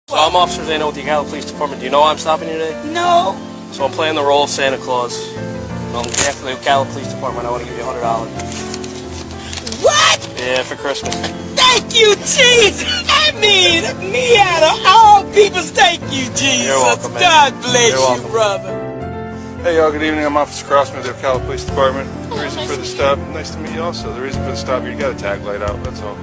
So I'm Officer Zano with the Ocala Police Department. Do you know why I'm stopping you today? No. So I'm playing the role of Santa Claus. And on behalf of the Ocala Police Department, I want to give you $100. What? Yeah, for Christmas. Thank you, Jesus. I mean, me out of all people, thank you, Jesus. You're welcome, man. God bless You're you, welcome. brother. Hey y'all, good evening. I'm Officer Crossman with the Ocala Police Department. The reason for the stop, nice to meet you also. The reason for the stop, you got a tag light out, that's all.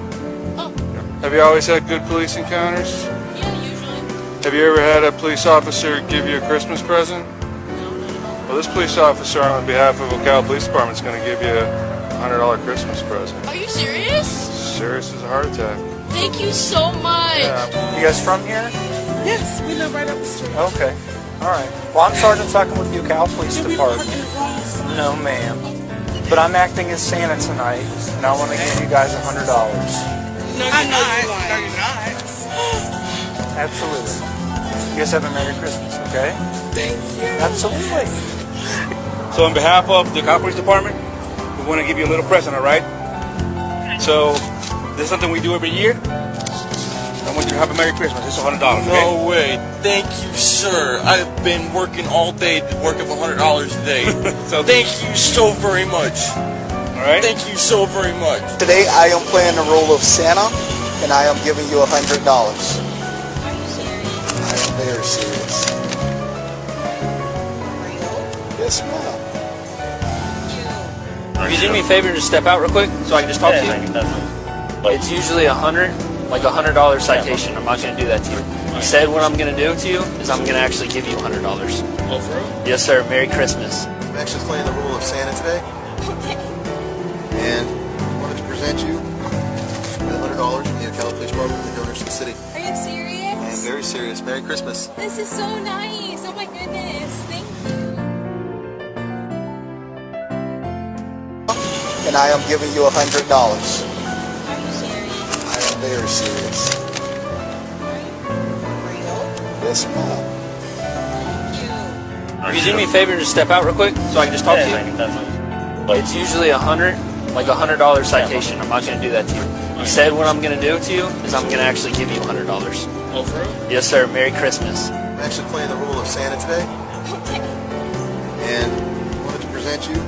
Oh. Yeah. Have you always had good police encounters? Yeah, usually. Have you ever had a police officer give you a Christmas present? No, not at all. Well, this police officer on behalf of Ocala Police Department is going to give you a $100 Christmas present. Are you serious? Serious as a heart attack. Thank you so much. Yeah. You guys from here? Yes, we live right up the street. Okay. All right. Well, I'm Sergeant Tuckin with the Ocala Police Did we park Department. in the wrong side? No, ma'am. But I'm acting as Santa tonight, and I want to give you guys $100. No, you're not. No, you're not. Absolutely. You guys have a Merry Christmas, okay? Thank you. Absolutely. So on behalf of the Ocala Police Department, we want to give you a little present, all right? So this is something we do every year. I want you to have a Merry Christmas. It's $100, okay? No way. Thank you, sir. I've been working all day to work up $100 a day. So Thank you so very much. all right? Thank you so very much. Today I am playing the role of Santa, and I am giving you $100. I am very serious. Yes, ma'am. Can you do me a favor and just step out real quick so I can just talk to you? It's usually $100 citation. I'm not going to do that to you. Instead, what I'm going to do to you is I'm going to actually give you $100. Oh, for real? Yes, sir. Merry Christmas. I'm actually playing the role of Santa today, and wanted to present you with $100 from the Ocala Police Department and the donors to the city. Are you serious? I am very serious. Merry Christmas. This is so nice. Oh my goodness. Thank you. And I am giving you $100. Are you serious? I am very serious. Yes, ma'am. Can you do me a favor and just step out real quick so I can just talk to you? It's usually $100 citation. I'm not going to do that to you. Instead, what I'm going to do to you is I'm going to actually give you $100. Oh, for real? Yes, sir. Merry Christmas. I'm actually playing the role of Santa today, and wanted to present you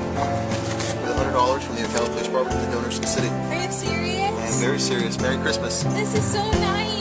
with $100 from the Ocala Police Department and the donors to the city. Are you serious? I am very serious. Merry Christmas. This is so nice.